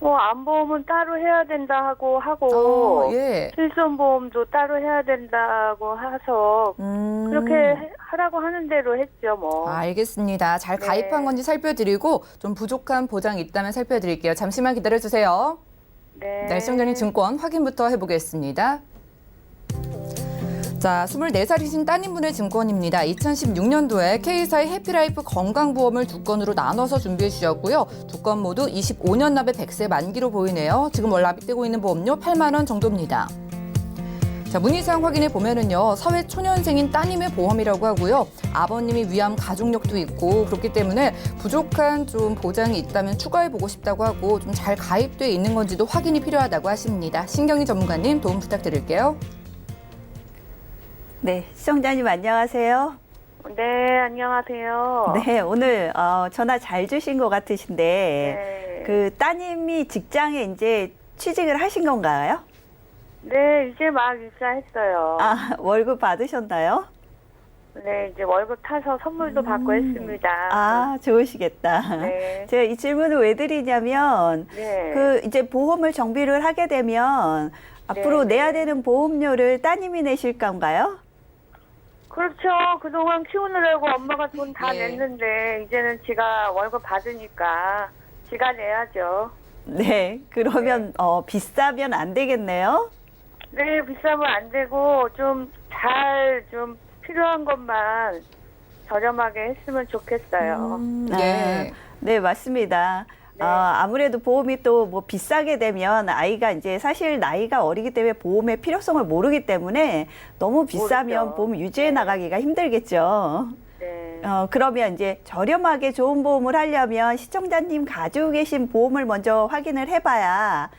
암보험은 따로 해야 된다 하고 예. 실손보험도 따로 해야 된다고 해서 그렇게 하라고 하는 대로 했죠, 뭐. 알겠습니다. 잘 네. 가입한 건지 살펴드리고 좀 부족한 보장이 있다면 살펴드릴게요. 잠시만 기다려주세요. 네, 시청자님 증권 확인부터 해보겠습니다. 자, 24살이신 따님분의 증권입니다. 2016년도에 K사의 해피라이프 건강보험을 2건으로 나눠서 준비해 주셨고요. 2건 모두 25년 납입 100세 만기로 보이네요. 지금 월 납입되고 있는 보험료 8만 원 정도입니다. 자, 문의사항 확인해 보면은요, 사회초년생인 따님의 보험이라고 하고요. 아버님이 위암 가족력도 있고 그렇기 때문에 부족한 좀 보장이 있다면 추가해 보고 싶다고 하고 좀 잘 가입돼 있는 건지도 확인이 필요하다고 하십니다. 신경희 전문가님 도움 부탁드릴게요. 네, 시청자님 안녕하세요. 네, 안녕하세요. 네, 오늘 전화 잘 주신 것 같으신데 네. 그 따님이 직장에 이제 취직을 하신 건가요? 네, 이제 막 입사했어요. 아, 월급 받으셨나요? 네, 이제 월급 타서 선물도 받고 했습니다. 아, 좋으시겠다. 네. 제가 이 질문을 왜 드리냐면 네. 그 이제 보험을 정비를 하게 되면 앞으로 네. 내야 되는 보험료를 따님이 내실 건가요? 그렇죠. 그동안 키우느라고 엄마가 돈 다 네. 냈는데 이제는 지가 월급 받으니까 지가 내야죠. 네, 그러면 비싸면 안 되겠네요. 네, 비싸면 안 되고 좀 필요한 것만 저렴하게 했으면 좋겠어요. 네. 네, 맞습니다. 네. 아무래도 보험이 또 뭐 비싸게 되면 아이가 이제 사실 나이가 어리기 때문에 보험의 필요성을 모르기 때문에 너무 비싸면 모르죠. 보험 유지해 네. 나가기가 힘들겠죠. 네. 그러면 이제 저렴하게 좋은 보험을 하려면 시청자님 가지고 계신 보험을 먼저 확인을 해봐야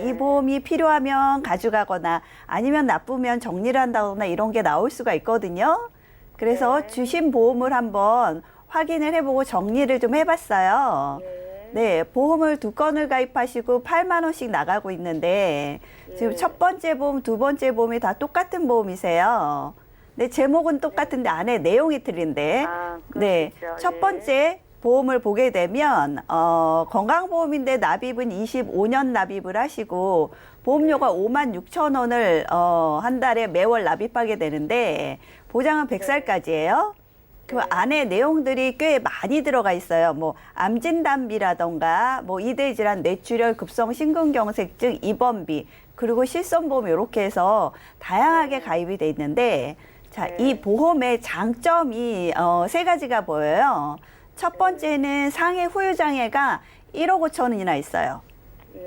이 보험이 필요하면 가져가거나 아니면 나쁘면 정리를 한다거나 이런 게 나올 수가 있거든요. 그래서 주신 보험을 한번 확인을 해보고 정리를 좀 해봤어요. 네, 보험을 2건을 가입하시고 8만 원씩 나가고 있는데 지금 첫 번째 보험, 두 번째 보험이 다 똑같은 보험이세요. 네, 제목은 똑같은데 안에 내용이 틀린데. 네, 그렇겠죠. 첫 번째 보험을 보게 되면 건강보험인데 납입은 25년 납입을 하시고 보험료가 5만 6천 원을 한 달에 매월 납입하게 되는데 보장은 100살까지예요. 그 안에 내용들이 꽤 많이 들어가 있어요. 뭐 암진단비라던가 뭐 이대질환, 뇌출혈, 급성 심근경색증, 입원비, 그리고 실손보험 이렇게 해서 다양하게 가입이 돼 있는데 자, 이 보험의 장점이 3가지가 보여요. 첫 번째는 상해 후유 장애가 1억 5천 원이나 있어요.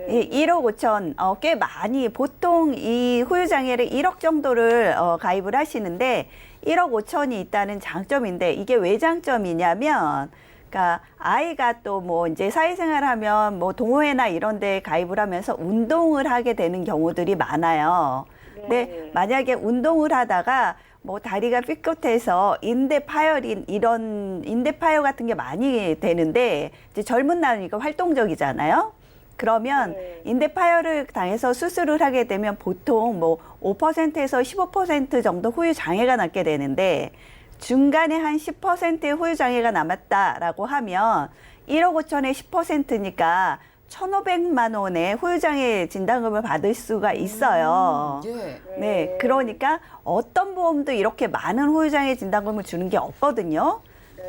예, 1억 5천, 꽤 많이, 보통 이 후유장애를 1억 정도를 가입을 하시는데 1억 5천이 있다는 장점인데 이게 왜 장점이냐면, 그러니까 아이가 또 뭐 이제 사회생활 하면 뭐 동호회나 이런 데 가입을 하면서 운동을 하게 되는 경우들이 많아요. 근데 만약에 운동을 하다가 뭐 다리가 삐끗해서 인대 파열인 이런 인대 파열 같은 게 많이 되는데 이제 젊은 나이니까 활동적이잖아요. 그러면 인대 파열을 당해서 수술을 하게 되면 보통 뭐 5%에서 15% 정도 후유 장애가 남게 되는데 중간에 한 10%의 후유 장애가 남았다라고 하면 1억 5천에 10%니까 1,500만 원의 후유장애 진단금을 받을 수가 있어요. 예. 네, 그러니까 어떤 보험도 이렇게 많은 후유장애 진단금을 주는 게 없거든요.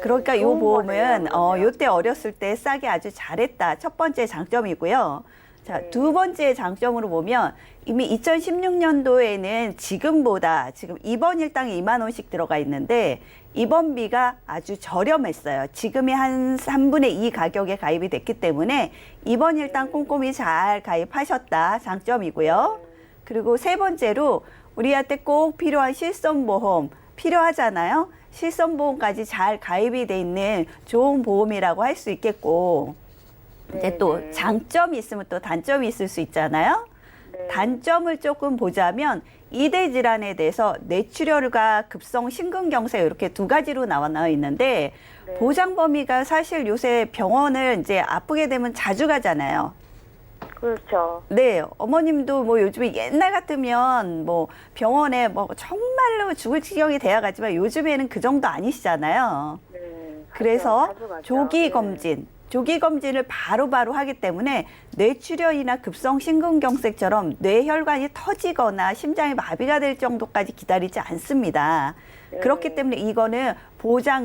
그러니까 이 좋은 보험은 거네요, 요때 어렸을 때 싸게 아주 잘했다. 첫 번째 장점이고요. 자, 두 번째 장점으로 보면 이미 2016년도에는 지금보다 지금 입원 일당 2만 원씩 들어가 있는데 입원비가 아주 저렴했어요. 지금이 한 3분의 2 가격에 가입이 됐기 때문에 입원 일당 꼼꼼히 잘 가입하셨다. 장점이고요. 그리고 세 번째로 우리한테 꼭 필요한 실손보험 필요하잖아요. 실손보험까지 잘 가입이 돼 있는 좋은 보험이라고 할 수 있겠고 이제 또 장점이 있으면 또 단점이 있을 수 있잖아요. 단점을 조금 보자면 이대 질환에 대해서 뇌출혈과 급성 심근경색 이렇게 2가지로 나와 있는데 보장 범위가 사실 요새 병원을 이제 아프게 되면 자주 가잖아요. 그렇죠. 네, 어머님도 뭐 요즘에 옛날 같으면 뭐 병원에 뭐 정말로 죽을 지경이 돼야 가지만 요즘에는 그 정도 아니시잖아요. 네. 그래서 자주 가죠. 조기 네. 검진, 조기 검진을 바로바로 하기 때문에 뇌출혈이나 급성 심근경색처럼 뇌혈관이 터지거나 심장이 마비가 될 정도까지 기다리지 않습니다. 그렇기 때문에 이거는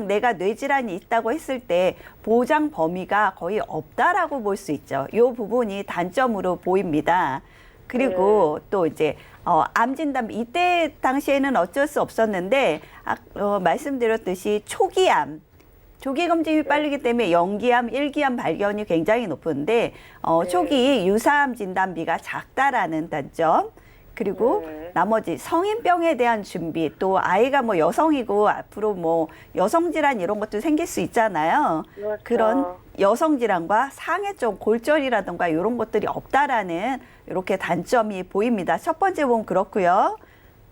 내가 뇌질환이 있다고 했을 때 보장 범위가 거의 없다라고 볼 수 있죠. 이 부분이 단점으로 보입니다. 그리고 또 이제 암 진단, 이때 당시에는 어쩔 수 없었는데 말씀드렸듯이 초기암, 조기 검진이 빠르기 때문에 영기암, 일기암 발견이 굉장히 높은데 초기 유사암 진단비가 작다라는 단점. 그리고 나머지 성인병에 대한 준비, 또 아이가 뭐 여성이고 앞으로 뭐 여성 질환 이런 것도 생길 수 있잖아요. 그렇죠. 그런 여성 질환과 상해 쪽 골절이라든가 이런 것들이 없다라는 이렇게 단점이 보입니다. 첫 번째 보험 그렇고요.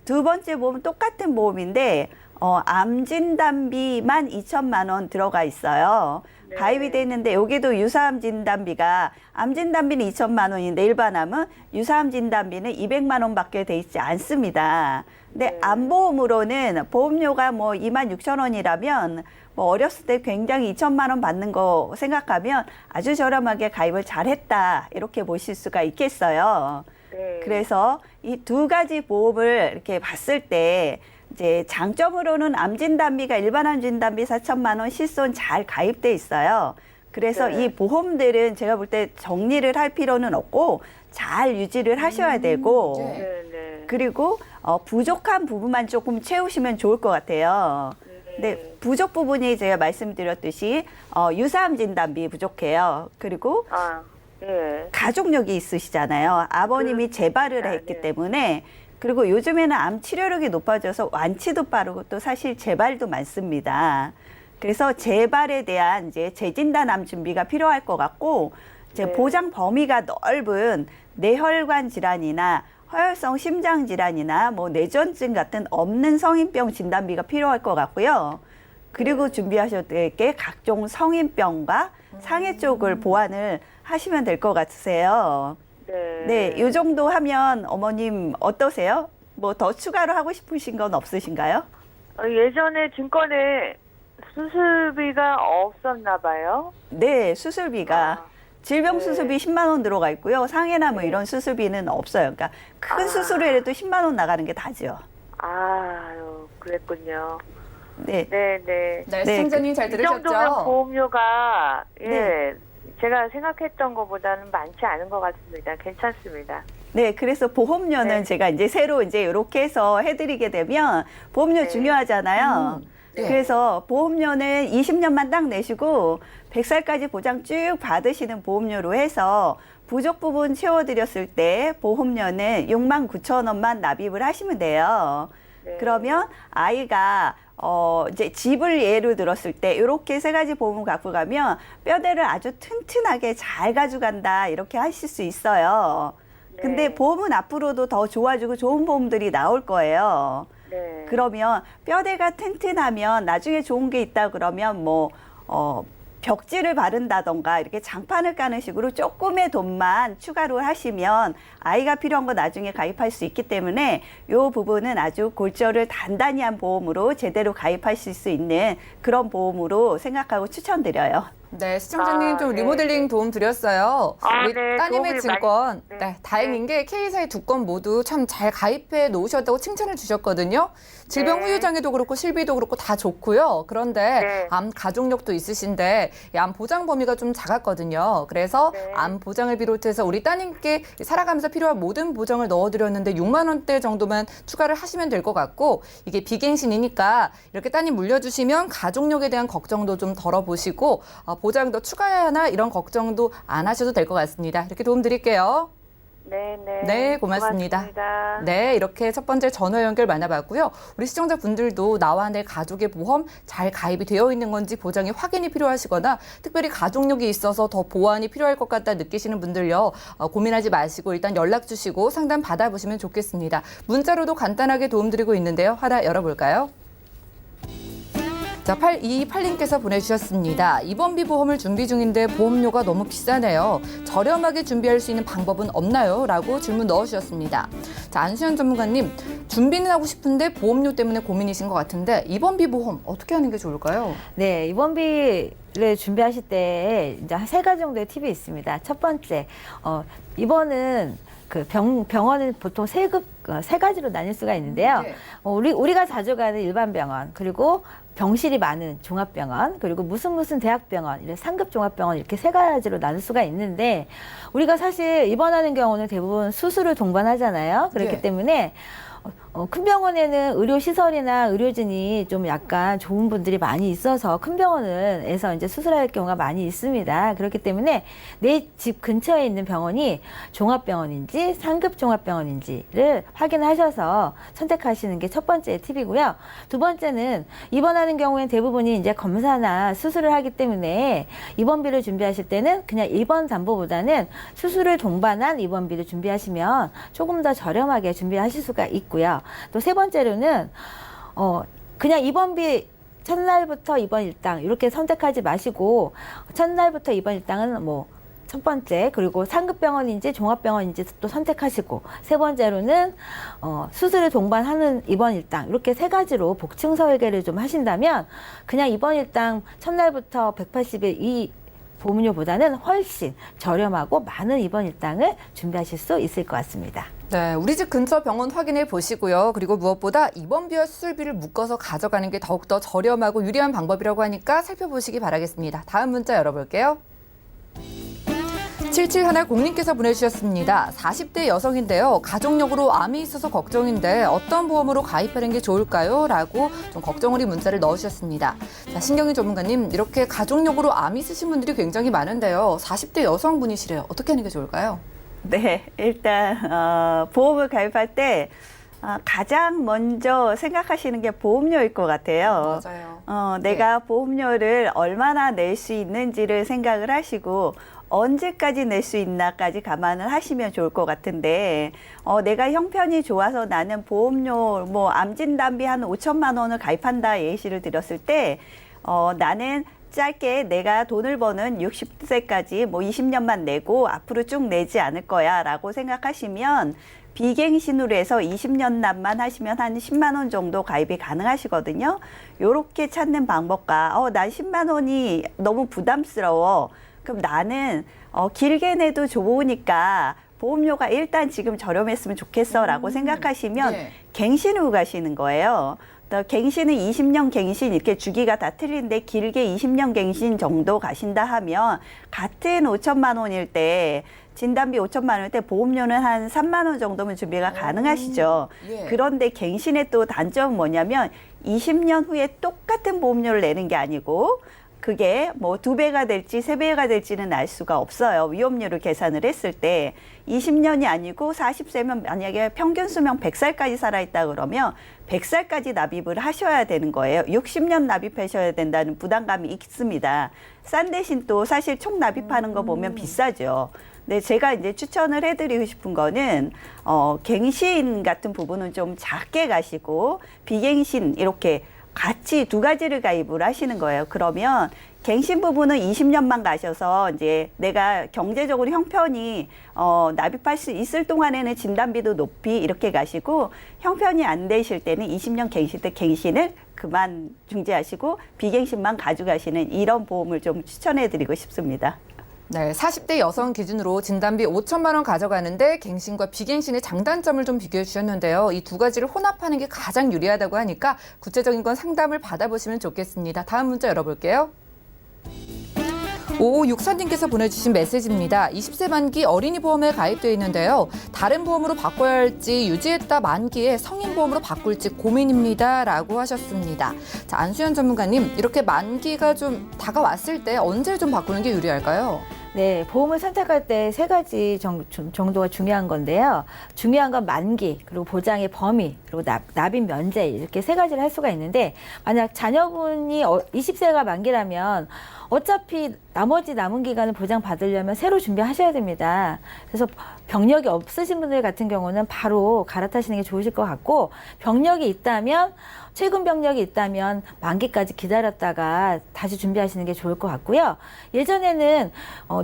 두 번째 보험 똑같은 보험인데 암 진단비만 2천만 원 들어가 있어요. 가입이 돼 있는데 여기도 유사암 진단비가 암 진단비는 2천만 원인데 일반암은 유사암 진단비는 200만 원밖에 돼 있지 않습니다. 근데 암보험으로는 보험료가 뭐 26,000원이라면 뭐 어렸을 때 굉장히 2천만 원 받는 거 생각하면 아주 저렴하게 가입을 잘했다 이렇게 보실 수가 있겠어요. 그래서 이 두 가지 보험을 이렇게 봤을 때 이제 장점으로는 암 진단비가 일반 암 진단비 4천만 원 실손 잘 가입돼 있어요. 그래서 이 보험들은 제가 볼 때 정리를 할 필요는 없고 잘 유지를 하셔야 되고 그리고 부족한 부분만 조금 채우시면 좋을 것 같아요. 네, 부족 부분이 제가 말씀드렸듯이 유사암 진단비 부족해요. 그리고 가족력이 있으시잖아요. 아버님이 재발을 했기 때문에 그리고 요즘에는 암 치료력이 높아져서 완치도 빠르고 또 사실 재발도 많습니다. 그래서 재발에 대한 이제 재진단 암 준비가 필요할 것 같고 이제 보장 범위가 넓은 뇌혈관 질환이나 허혈성 심장 질환이나 뭐 뇌전증 같은 없는 성인병 진단비가 필요할 것 같고요. 그리고 준비하셔야 될 게 각종 성인병과 상해 쪽을 보완을 하시면 될 것 같으세요. 네, 이 정도 하면 어머님 어떠세요? 뭐 더 추가로 하고 싶으신 건 없으신가요? 예전에 증권에 수술비가 없었나 봐요. 네, 수술비가 질병 수술비 10만 원 들어가 있고요. 상해나 뭐 이런 수술비는 없어요. 그러니까 큰 수술을 해도 10만 원 나가는 게 다죠. 아유, 그랬군요. 네. 네. 네, 시청자님 잘 이 정도면 들으셨죠? 보험료가 네. 제가 생각했던 것보다는 많지 않은 것 같습니다. 괜찮습니다. 네, 그래서 보험료는 제가 이제 새로 이제 이렇게 해서 해드리게 되면 보험료 중요하잖아요. 그래서 보험료는 20년만 딱 내시고 100살까지 보장 쭉 받으시는 보험료로 해서 부족 부분 채워드렸을 때 보험료는 69,000원만 납입을 하시면 돼요. 그러면 아이가 이제 집을 예로 들었을 때 이렇게 세 가지 보험을 갖고 가면 뼈대를 아주 튼튼하게 잘 가져간다 이렇게 하실 수 있어요. 근데 보험은 앞으로도 더 좋아지고 좋은 보험들이 나올 거예요. 그러면 뼈대가 튼튼하면 나중에 좋은 게 있다 그러면 뭐 벽지를 바른다던가 이렇게 장판을 까는 식으로 조금의 돈만 추가로 하시면 아이가 필요한 거 나중에 가입할 수 있기 때문에 이 부분은 아주 골절을 단단히 한 보험으로 제대로 가입하실 수 있는 그런 보험으로 생각하고 추천드려요. 네, 시청자님 좀 리모델링 도움 드렸어요. 우리 따님의 도움이 증권, 많이- 다행인 게 K사의 두 건 모두 참 잘 가입해 놓으셨다고 칭찬을 주셨거든요. 질병 후유장애도 그렇고 실비도 그렇고 다 좋고요. 그런데 암 가족력도 있으신데 암 보장 범위가 좀 작았거든요. 그래서 암 보장을 비롯해서 우리 따님께 살아가면서 필요한 모든 보장을 넣어드렸는데 6만 원대 정도만 추가를 하시면 될 것 같고 이게 비갱신이니까 이렇게 따님 물려주시면 가족력에 대한 걱정도 좀 덜어보시고 보장 더 추가해야 하나 이런 걱정도 안 하셔도 될 것 같습니다. 이렇게 도움 드릴게요. 네, 고맙습니다. 네, 이렇게 첫 번째 전화 연결 만나봤고요. 우리 시청자분들도 나와 내 가족의 보험 잘 가입이 되어 있는 건지 보장이 확인이 필요하시거나 특별히 가족력이 있어서 더 보완이 필요할 것 같다 느끼시는 분들요. 고민하지 마시고 일단 연락 주시고 상담 받아보시면 좋겠습니다. 문자로도 간단하게 도움 드리고 있는데요. 하나 열어볼까요? 자, 8228님께서 보내주셨습니다. 입원비 보험을 준비 중인데 보험료가 너무 비싸네요. 저렴하게 준비할 수 있는 방법은 없나요? 라고 질문 넣어주셨습니다. 자, 안수현 전문가님, 준비는 하고 싶은데 보험료 때문에 고민이신 것 같은데 입원비 보험 어떻게 하는 게 좋을까요? 네, 입원비를 준비하실 때 이제 한 3가지 정도의 팁이 있습니다. 첫 번째, 입원은 그 병원은 보통 세 가지로 나뉠 수가 있는데요. 네. 우리가 자주 가는 일반 병원, 그리고 병실이 많은 종합병원, 그리고 무슨 대학병원, 이런 상급 종합병원 이렇게 3가지로 나눌 수가 있는데 우리가 사실 입원하는 경우는 대부분 수술을 동반하잖아요. 그렇기 네. 때문에 큰 병원에는 의료시설이나 의료진이 좀 약간 좋은 분들이 많이 있어서 큰 병원에서 이제 수술할 경우가 많이 있습니다. 그렇기 때문에 내 집 근처에 있는 병원이 종합병원인지 상급 종합병원인지를 확인하셔서 선택하시는 게 첫 번째 팁이고요. 두 번째는 입원하는 경우엔 대부분이 이제 검사나 수술을 하기 때문에 입원비를 준비하실 때는 그냥 입원 담보보다는 수술을 동반한 입원비를 준비하시면 조금 더 저렴하게 준비하실 수가 있고요. 또 세 번째로는 그냥 입원비 첫날부터 입원 일당 이렇게 선택하지 마시고 첫날부터 입원 일당은 뭐 첫 번째, 그리고 상급병원인지 종합병원인지 또 선택하시고 세 번째로는 수술을 동반하는 입원 일당 이렇게 3가지로 복층 설계를 좀 하신다면 그냥 입원 일당 첫날부터 180일 이 보험료보다는 훨씬 저렴하고 많은 입원 일당을 준비하실 수 있을 것 같습니다. 네, 우리 집 근처 병원 확인해 보시고요. 그리고 무엇보다 입원비와 수술비를 묶어서 가져가는 게 더욱더 저렴하고 유리한 방법이라고 하니까 살펴보시기 바라겠습니다. 다음 문자 열어볼게요. 7710님께서 보내주셨습니다. 40대 여성인데요. 가족력으로 암이 있어서 걱정인데 어떤 보험으로 가입하는 게 좋을까요? 라고 좀 걱정을 이 문자를 넣으셨습니다. 자, 신경희 전문가님, 이렇게 가족력으로 암이 있으신 분들이 굉장히 많은데요. 40대 여성분이시래요. 어떻게 하는 게 좋을까요? 네, 일단 보험을 가입할 때 가장 먼저 생각하시는 게 보험료일 것 같아요. 맞아요. 내가 보험료를 얼마나 낼 수 있는지를 생각을 하시고 언제까지 낼 수 있나까지 감안을 하시면 좋을 것 같은데 내가 형편이 좋아서 나는 보험료 뭐 암진단비 한 5천만 원을 가입한다 예시를 드렸을 때 나는 짧게 내가 돈을 버는 60세까지 뭐 20년만 내고 앞으로 쭉 내지 않을 거야 라고 생각하시면 비갱신으로 해서 20년 납만 하시면 한 10만 원 정도 가입이 가능하시거든요. 요렇게 찾는 방법과 난 10만 원이 너무 부담스러워. 그럼 나는 길게 내도 좋으니까 보험료가 일단 지금 저렴했으면 좋겠어 라고 생각하시면 네. 갱신으로 가시는 거예요. 갱신은 20년 갱신 이렇게 주기가 다 틀린데 길게 20년 갱신 정도 가신다 하면 같은 5천만 원일 때 진단비 5천만 원일 때 보험료는 한 3만 원 정도면 준비가 가능하시죠. 예. 그런데 갱신의 또 단점은 뭐냐면 20년 후에 똑같은 보험료를 내는 게 아니고 그게 뭐 2배가 될지 3배가 될지는 알 수가 없어요. 위험률을 계산을 했을 때 20년이 아니고 40세면 만약에 평균 수명 100살까지 살아있다 그러면 100살까지 납입을 하셔야 되는 거예요. 60년 납입하셔야 된다는 부담감이 있습니다. 싼 대신 또 사실 총 납입하는 거 보면 비싸죠. 네, 제가 이제 추천을 해드리고 싶은 거는 갱신 같은 부분은 좀 작게 가시고 비갱신 이렇게 같이 2가지를 가입을 하시는 거예요. 그러면 갱신 부분은 20년만 가셔서 이제 내가 경제적으로 형편이 납입할 수 있을 동안에는 진단비도 높이 이렇게 가시고 형편이 안 되실 때는 20년 갱신 때 갱신을 그만 중지하시고 비갱신만 가져가시는 이런 보험을 좀 추천해 드리고 싶습니다. 네, 40대 여성 기준으로 진단비 5천만 원 가져가는데 갱신과 비갱신의 장단점을 좀 비교해 주셨는데요. 이 2가지를 혼합하는 게 가장 유리하다고 하니까 구체적인 건 상담을 받아보시면 좋겠습니다. 다음 문자 열어볼게요. 5564님께서 보내주신 메시지입니다. 20세 만기 어린이 보험에 가입되어 있는데요. 다른 보험으로 바꿔야 할지 유지했다 만기에 성인 보험으로 바꿀지 고민입니다. 라고 하셨습니다. 자, 안수현 전문가님, 이렇게 만기가 좀 다가왔을 때 언제 좀 바꾸는 게 유리할까요? 네, 보험을 선택할 때 3가지 정도가 중요한 건데요. 중요한 건 만기, 그리고 보장의 범위, 그리고 납입 면제 이렇게 3가지를 할 수가 있는데 만약 자녀분이 20세가 만기라면 어차피 나머지 남은 기간을 보장받으려면 새로 준비하셔야 됩니다. 그래서 병력이 없으신 분들 같은 경우는 바로 갈아타시는 게 좋으실 것 같고 병력이 있다면 최근 병력이 있다면 만기까지 기다렸다가 다시 준비하시는 게 좋을 것 같고요. 예전에는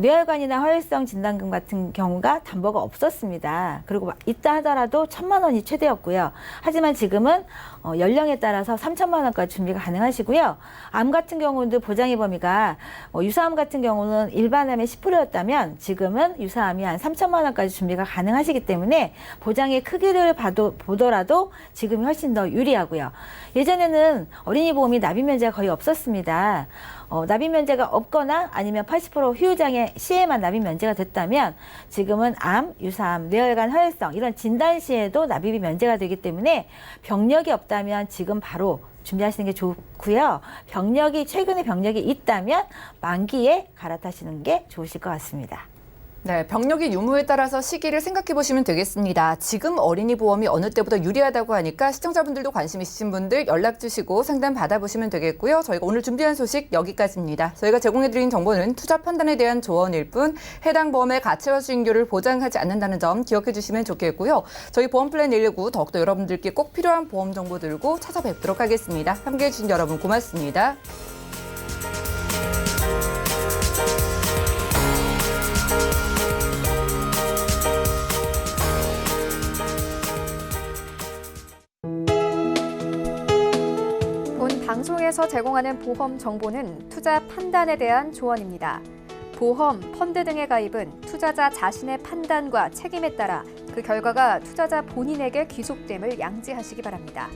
뇌혈관이나 화혈성 진단금 같은 경우가 담보가 없었습니다. 그리고 있다 하더라도 1,000만 원이 최대였고요. 하지만 지금은 연령에 따라서 3,000만 원까지 준비가 가능하시고요. 암 같은 경우도 보장의 범위가 유사암 같은 경우는 일반암의 10%였다면 지금은 유사암이 한 3,000만 원까지 준비가 가능하시기 때문에 보장의 크기를 보더라도 지금이 훨씬 더 유리하고요. 예전에는 어린이 보험이 납입 면제가 거의 없었습니다. 납입 면제가 없거나 아니면 80% 후유장애 시에만 납입 면제가 됐다면 지금은 암, 유사암, 뇌혈관 화혈성 이런 진단 시에도 납입이 면제가 되기 때문에 병력이 없다면 지금 바로 준비하시는 게 좋고요. 최근에 병력이 있다면 만기에 갈아타시는 게 좋으실 것 같습니다. 네, 병력의 유무에 따라서 시기를 생각해 보시면 되겠습니다. 지금 어린이 보험이 어느 때보다 유리하다고 하니까 시청자분들도 관심 있으신 분들 연락 주시고 상담 받아보시면 되겠고요. 저희가 오늘 준비한 소식 여기까지입니다. 저희가 제공해드린 정보는 투자 판단에 대한 조언일 뿐 해당 보험의 가치와 수익률을 보장하지 않는다는 점 기억해 주시면 좋겠고요. 저희 보험 플랜 119 더욱더 여러분들께 꼭 필요한 보험 정보 들고 찾아뵙도록 하겠습니다. 함께해 주신 여러분 고맙습니다. 방송에서 제공하는 보험 정보는 투자 판단에 대한 조언입니다. 보험, 펀드 등의 가입은 투자자 자신의 판단과 책임에 따라 그 결과가 투자자 본인에게 귀속됨을 양지하시기 바랍니다.